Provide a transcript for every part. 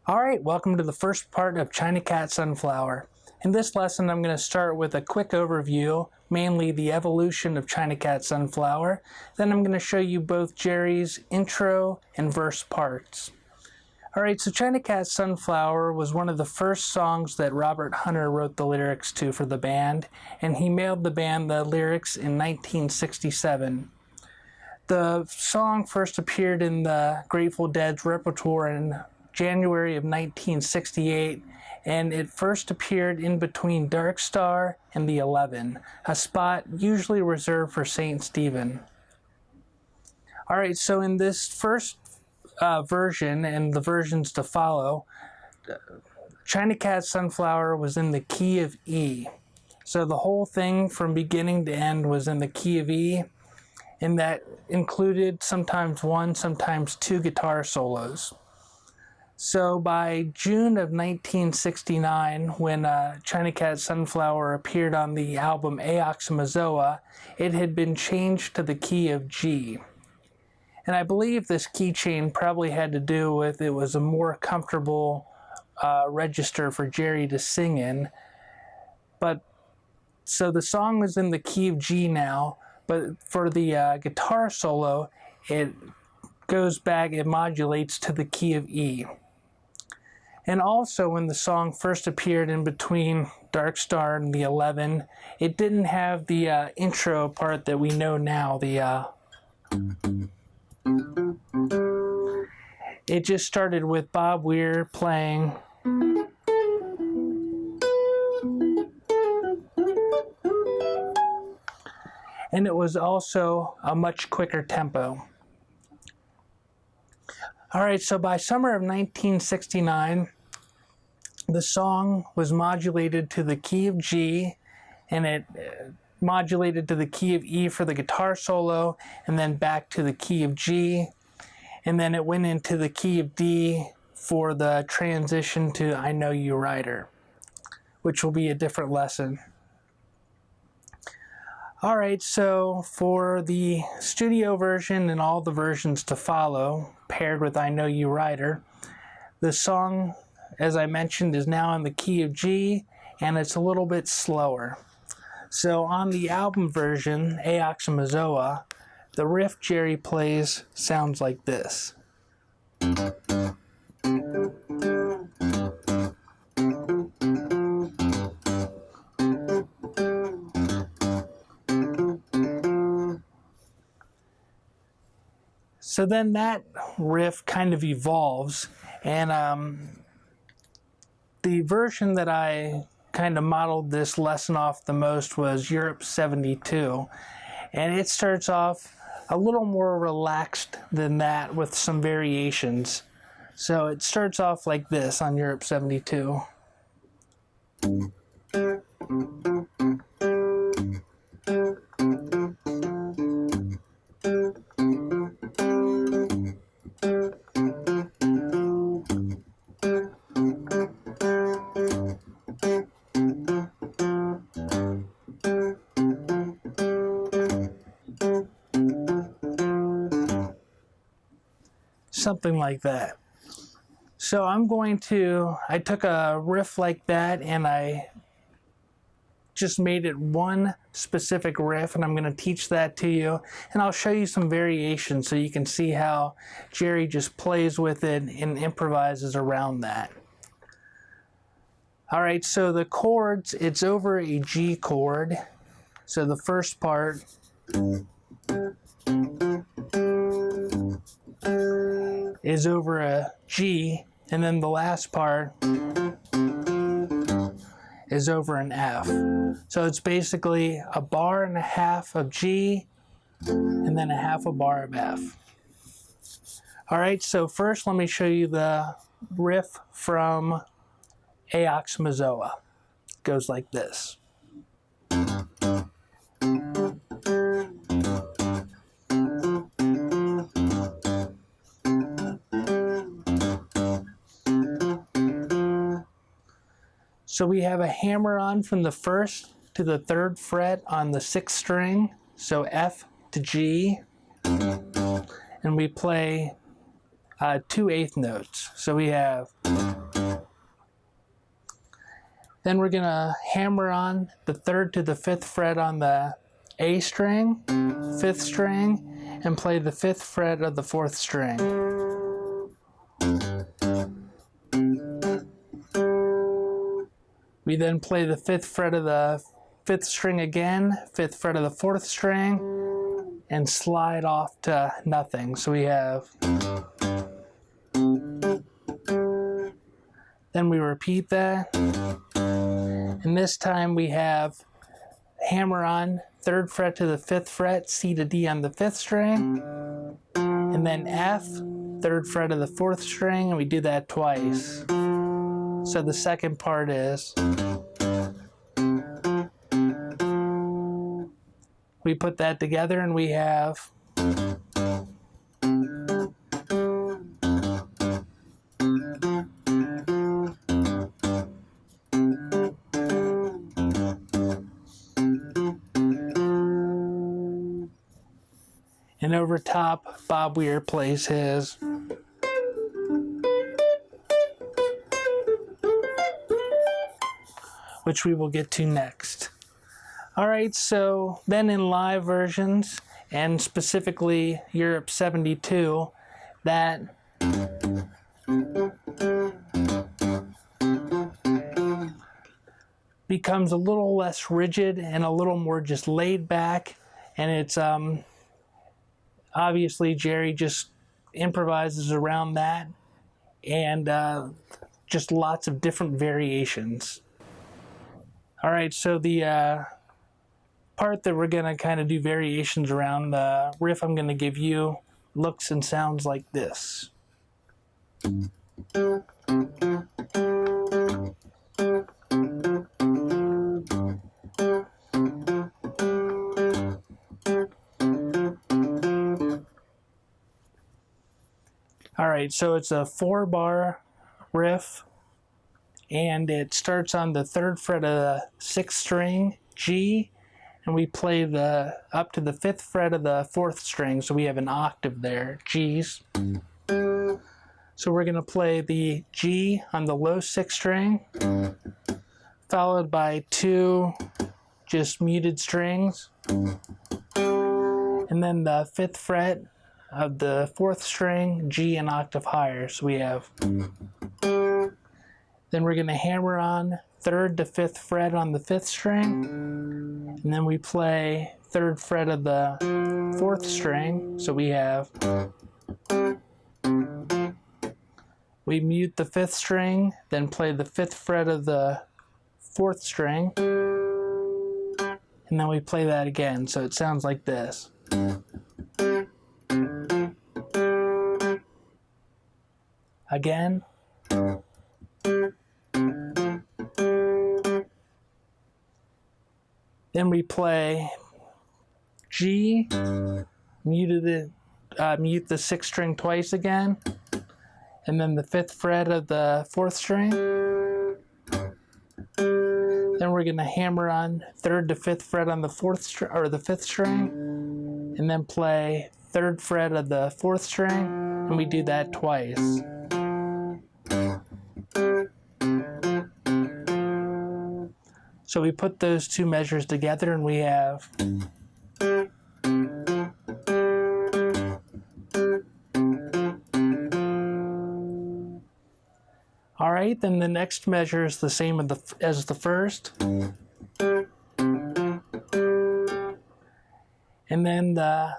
Alright, welcome to the first part of China Cat Sunflower. In this lesson I'm going to start with a quick overview, mainly the evolution of China Cat Sunflower. Then I'm going to show you both Jerry's intro and verse parts. Alright, so China Cat Sunflower was one of the first songs that Robert Hunter wrote the lyrics to for the band, and he mailed the band the lyrics in 1967. The song first appeared in the Grateful Dead's repertoire in January of 1968, and it first appeared in between Dark Star and the 11, a spot usually reserved for St. Stephen. Alright, so in this first version and the versions to follow, China Cat Sunflower was in the key of E. So the whole thing from beginning to end was in the key of E, and that included sometimes one, sometimes two guitar solos. So by June of 1969, when China Cat Sunflower appeared on the album Aoxomoxoa, it had been changed to the key of G. And I believe this key change probably had to do with it was a more comfortable register for Jerry to sing in. But so the song was in the key of G now, but for the guitar solo, it goes back, it modulates to the key of E. And also, when the song first appeared in between Dark Star and the 11, it didn't have the intro part that we know now. It just started with Bob Weir playing. And it was also a much quicker tempo. Alright, so by summer of 1969, the song was modulated to the key of G, and it modulated to the key of E for the guitar solo, and then back to the key of G, and then it went into the key of D for the transition to I Know You Rider, which will be a different lesson. Alright, so for the studio version and all the versions to follow, paired with I Know You Rider, the song, as I mentioned, is now in the key of G, and it's a little bit slower. So on the album version, Aoxomoxoa, the riff Jerry plays sounds like this. So then that riff kind of evolves, and the version that I kind of modeled this lesson off the most was Europe 72, and it starts off a little more relaxed than that with some variations. So it starts off like this on Europe 72. Something like that. So I took a riff like that and I just made it one specific riff, and I'm going to teach that to you, and I'll show you some variations so you can see how Jerry just plays with it and improvises around that. Alright, so the chords, it's over a G chord. So the first part is over a G, and then the last part is over an F. So it's basically a bar and a half of G, and then a half a bar of F. Alright, so first let me show you the riff from Aoxomoxoa. It goes like this. So we have a hammer on from the first to the third fret on the sixth string, so F to G, and we play 2 eighth notes. So we have, then we're gonna hammer on the 3rd to the 5th fret on the A string, 5th string, and play the 5th fret of the 4th string. We then play the 5th fret of the 5th string again, 5th fret of the 4th string, and slide off to nothing. So we have, then we repeat that, and this time we have hammer on 3rd fret to the 5th fret, C to D on the 5th string, and then F, 3rd fret of the 4th string, and we do that twice. So the second part is, we put that together and we have, and over top, Bob Weir plays his. Which we will get to next. Alright, so then in live versions, and specifically Europe 72, that becomes a little less rigid and a little more just laid back, and it's obviously Jerry just improvises around that, and just lots of different variations. All right, so the part that we're gonna kind of do variations around, the riff I'm gonna give you looks and sounds like this. All right, so it's a 4-bar riff, and it starts on the 3rd fret of the 6th string, G, and we play the up to the 5th fret of the 4th string, so we have an octave there, G's. So we're gonna play the G on the low 6th string, followed by 2 just muted strings, and then the 5th fret of the 4th string, G an octave higher, so we have. Then we're going to hammer on 3rd to 5th fret on the 5th string, and then we play 3rd fret of the 4th string, so we have. We mute the 5th string, then play the 5th fret of the 4th string, and then we play that again, so it sounds like this. Again. Then we play G, mute the 6th string twice again, and then the 5th fret of the 4th string. Then we're going to hammer on 3rd to 5th fret on the 5th string, and then play 3rd fret of the 4th string, and we do that twice. So we put those two measures together and we have. All right, then the next measure is the same as the first. And then the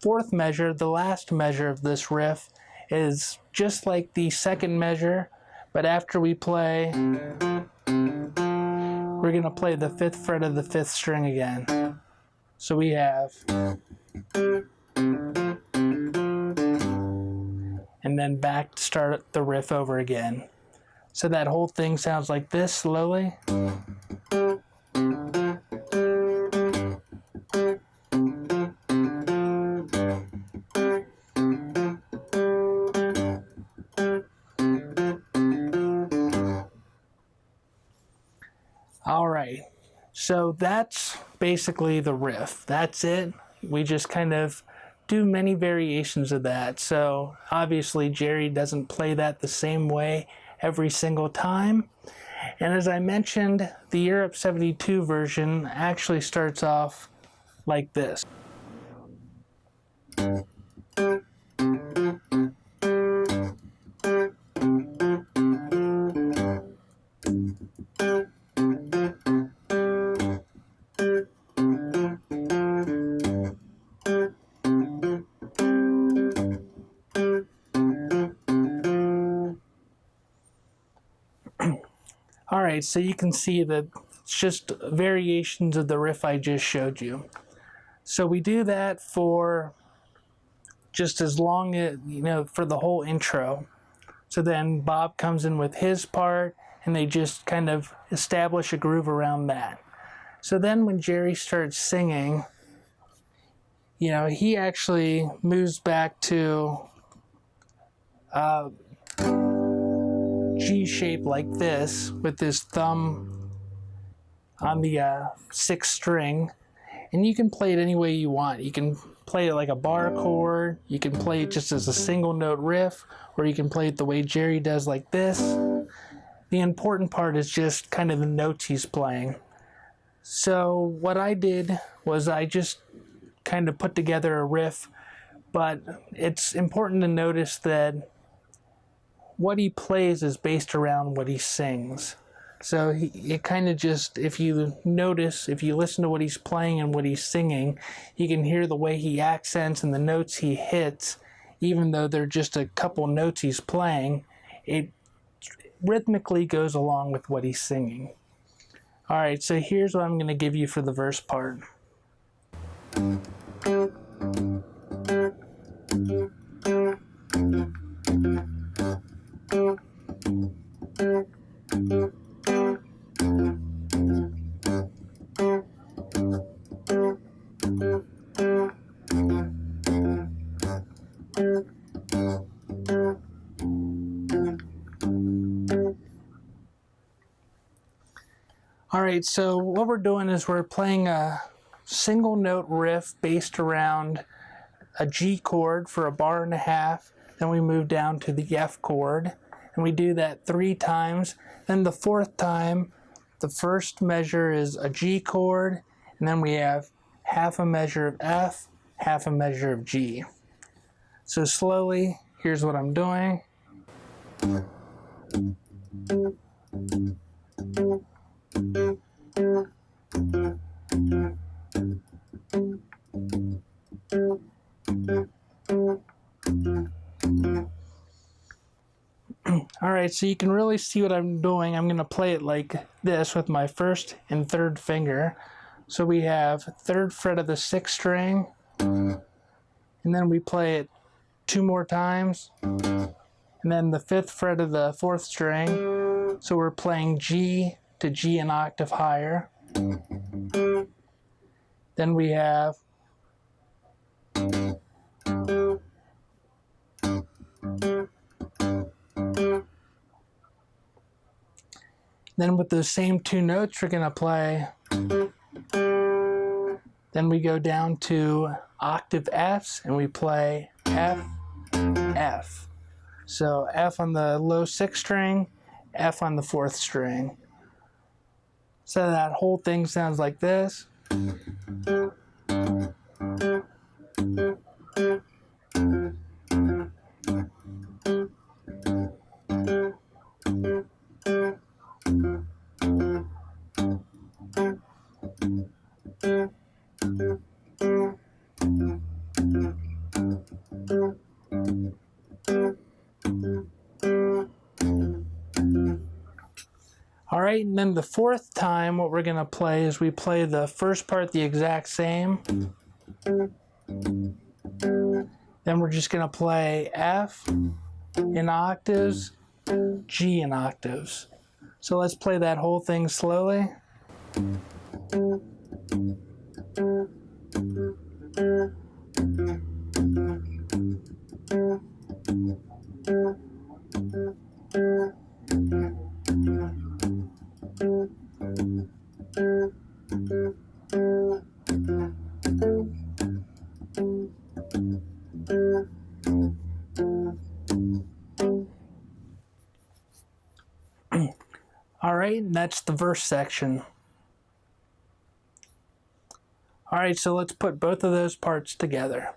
4th measure, the last measure of this riff, is just like the 2nd measure, but after we play, we're going to play the 5th fret of the 5th string again. So we have. And then back to start the riff over again. So that whole thing sounds like this slowly. All right, so that's basically the riff. That's it. We just kind of do many variations of that. So obviously Jerry doesn't play that the same way every single time. And as I mentioned, the Europe 72 version actually starts off like this. Alright, so you can see that it's just variations of the riff I just showed you. So we do that for just as long as, for the whole intro. So then Bob comes in with his part, and they just kind of establish a groove around that. So then when Jerry starts singing, he actually moves back to G shape like this with his thumb on the 6th string, and you can play it any way you want. You can play it like a bar chord, you can play it just as a single note riff, or you can play it the way Jerry does like this. The important part is just kind of the notes he's playing. So what I did was I just kind of put together a riff, but it's important to notice that what he plays is based around what he sings. So it kind of just, if you listen to what he's playing and what he's singing, you can hear the way he accents and the notes he hits, even though they're just a couple notes he's playing, it rhythmically goes along with what he's singing. Alright, so here's what I'm going to give you for the verse part. Alright, so what we're doing is we're playing a single note riff based around a G chord for a bar and a half, then we move down to the F chord, and we do that 3 times. Then the 4th time, the first measure is a G chord, and then we have half a measure of F, half a measure of G. So slowly, here's what I'm doing. Alright, so you can really see what I'm doing. I'm going to play it like this with my 1st and 3rd finger. So we have 3rd fret of the 6th string, and then we play it 2 more times, and then the 5th fret of the 4th string. So we're playing G to G an octave higher. Then we have then with those same 2 notes we're going to play. Then we go down to octave Fs and we play F, F. So F on the low 6th string, F on the 4th string. So that whole thing sounds like this. Alright, and then the 4th time what we're going to play is we play the first part the exact same. Then we're just going to play F in octaves, G in octaves. So let's play that whole thing slowly. Alright, and that's the verse section. Alright, so let's put both of those parts together.